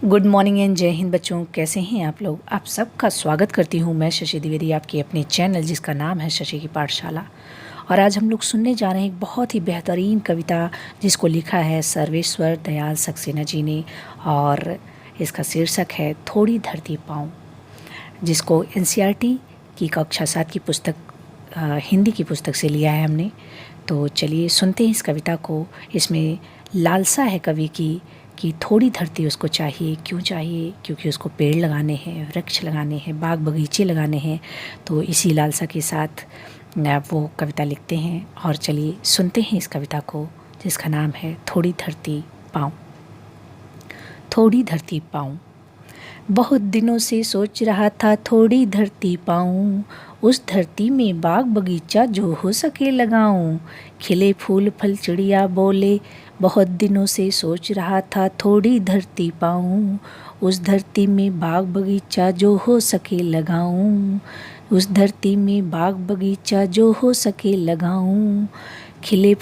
Good morning and जय हिंद बच्चों, कैसे हैं आप लोग। आप सबका स्वागत करती हूं मैं शशि द्विवेदी आपके अपने चैनल जिसका नाम है शशि की पाठशाला। और आज हम लोग सुनने जा रहे हैं एक बहुत ही बेहतरीन कविता जिसको लिखा है सर्वेश्वर दयाल सक्सेना जी ने, और इसका शीर्षक है थोड़ी धरती पाऊँ, जिसको एनसीईआरटी की कक्षा 7 की पुस्तक हिंदी की पुस्तक से लिया है हमने। तो चलिए सुनते हैं इस कविता को। इसमें लालसा है कवि की कि थोड़ी धरती उसको चाहिए। क्यों चाहिए? क्योंकि उसको पेड़ लगाने हैं, वृक्ष लगाने हैं, बाग बगीचे लगाने हैं। तो इसी लालसा के साथ वो कविता लिखते हैं। और चलिए सुनते हैं इस कविता को जिसका नाम है थोड़ी धरती पाऊँ। थोड़ी धरती पाऊँ, बहुत दिनों से सोच रहा था थोड़ी धरती पाऊँ, उस धरती में बाग बगीचा जो हो सके लगाऊँ। खिले फूल फल चिड़िया बोले, बहुत दिनों से सोच रहा था थोड़ी धरती पाऊँ, उस धरती में बाग बगीचा जो हो सके लगाऊँ। उस धरती में बाग बगीचा जो हो सके लगाऊँ। खिले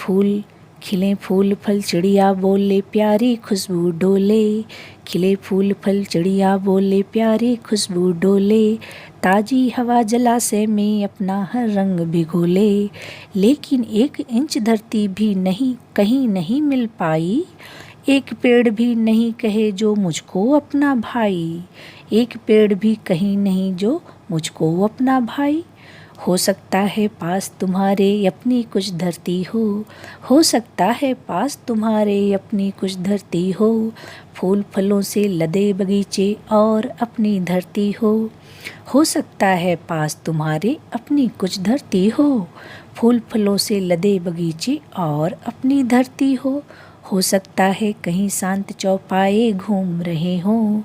फूल फल चिड़िया बोले, प्यारी खुशबू डोले। खिले फूल फल चिड़िया बोले, प्यारी खुशबू डोले। ताजी हवा जलाशय में अपना हर रंग भिगोले। लेकिन 1 इंच धरती भी नहीं कहीं नहीं मिल पाई, एक पेड़ भी नहीं कहे जो मुझको अपना भाई। एक पेड़ भी कहीं नहीं जो मुझको अपना भाई। हो सकता है पास तुम्हारे अपनी कुछ धरती हो सकता है पास तुम्हारे अपनी कुछ धरती फूल फलों से लदे बगीचे और अपनी धरती हो सकता है पास तुम्हारे अपनी कुछ धरती फूल फलों से लदे बगीचे और अपनी धरती हो सकता है कहीं शांत चौपाए घूम रहे हो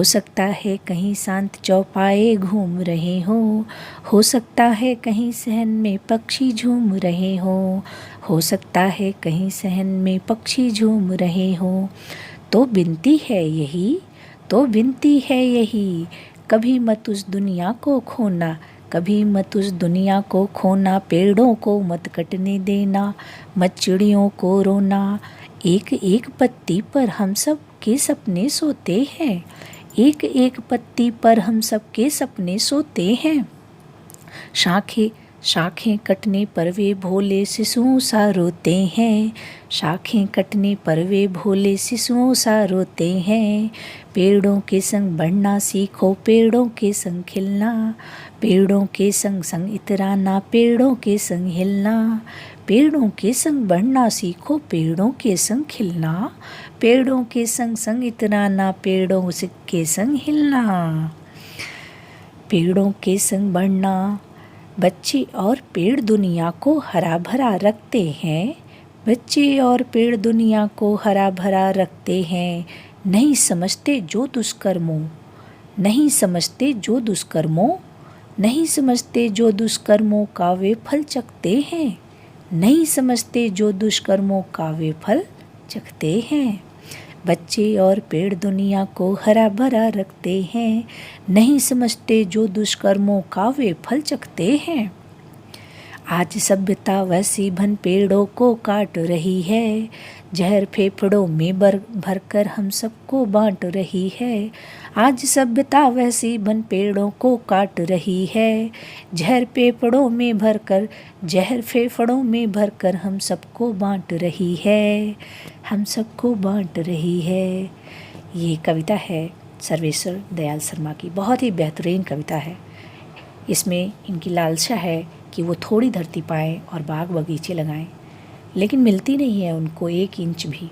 सकता है कहीं शांत चौपाए घूम रहे हो सकता है कहीं सहन में पक्षी झूम रहे हो सकता है कहीं सहन में पक्षी झूम रहे हो। तो विनती है यही, कभी मत उस दुनिया को खोना, कभी मत उस दुनिया को खोना। पेड़ों को मत कटने देना, मत चिड़ियों को रोना। एक एक पत्ती पर हम सब के सपने सोते हैं, एक एक पत्ती पर हम सब के सपने सोते हैं। शाखें कटने पर वे भोले शिशुओं सा रोते हैं, शाखें कटने पर वे भोले शिशुओं सा रोते हैं। पेड़ों के संग बढ़ना सीखो, पेड़ों के संग खिलना, पेड़ों के संग संग इतराना, पेड़ों के संग हिलना। पेड़ों के संग बढ़ना सीखो, पेड़ों के संग खिलना, पेड़ों के संग संग इतराना, पेड़ों के संग हिलना। पेड़ों के संग बढ़ना, बच्चे और पेड़ दुनिया को हरा भरा रखते हैं, बच्चे और पेड़ दुनिया को हरा भरा रखते हैं। नहीं समझते जो दुष्कर्मों, नहीं समझते जो दुष्कर्मों, नहीं समझते जो दुष्कर्मों का वे फल चखते हैं, नहीं समझते जो दुष्कर्मों का वे फल चखते हैं। बच्चे और पेड़ दुनिया को हरा भरा रखते हैं, नहीं समझते जो दुष्कर्मों का वे फल चखते हैं। आज सभ्यता वैसी भन पेड़ों को काट रही है, जहर फेफड़ों में भरकर हम सबको बांट रही है। आज सभ्यता वैसी भन पेड़ों को काट रही है, जहर फेफड़ों में भरकर हम सबको बांट रही है, हम सबको बांट रही है। ये कविता है सर्वेश्वर दयाल शर्मा की, बहुत ही बेहतरीन कविता है। इसमें इनकी लालसा है कि वो थोड़ी धरती पाएँ और बाग बगीचे लगाएं, लेकिन मिलती नहीं है उनको 1 इंच भी।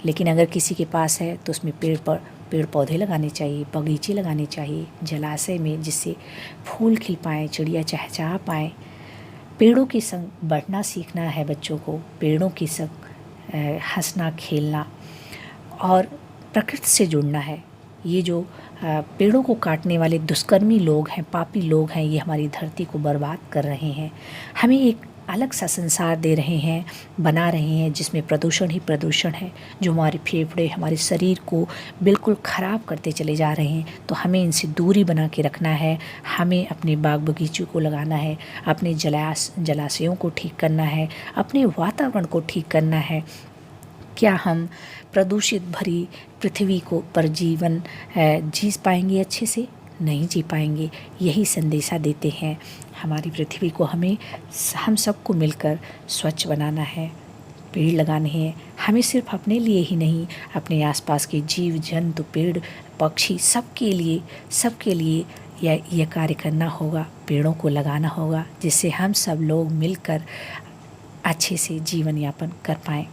लेकिन अगर किसी के पास है तो उसमें पेड़ पौधे लगाने चाहिए, बगीचे लगाने चाहिए जलाशय में, जिससे फूल खिल पाएँ, चिड़िया चहचहा पाएँ। पेड़ों के संग बढ़ना सीखना है बच्चों को, पेड़ों के संग हंसना खेलना और प्रकृति से जुड़ना है। ये जो पेड़ों को काटने वाले दुष्कर्मी लोग हैं, पापी लोग हैं, ये हमारी धरती को बर्बाद कर रहे हैं। हमें एक अलग सा संसार दे रहे हैं, बना रहे हैं, जिसमें प्रदूषण ही प्रदूषण है, जो हमारे फेफड़े, हमारे शरीर को बिल्कुल ख़राब करते चले जा रहे हैं। तो हमें इनसे दूरी बना के रखना है, हमें अपने बाग बगीचों को लगाना है, अपने जलाशयों को ठीक करना है, अपने वातावरण को ठीक करना है। क्या हम प्रदूषित भरी पृथ्वी को पर जीवन जी पाएंगे अच्छे से? नहीं जी पाएंगे। यही संदेशा देते हैं हमारी पृथ्वी को हमें हम सबको मिलकर स्वच्छ बनाना है, पेड़ लगाने हैं। हमें सिर्फ अपने लिए ही नहीं, अपने आसपास के जीव जंतु, पेड़ पक्षी सबके लिए यह कार्य करना होगा, पेड़ों को लगाना होगा, जिससे हम सब लोग मिलकर अच्छे से जीवन यापन कर पाएँ।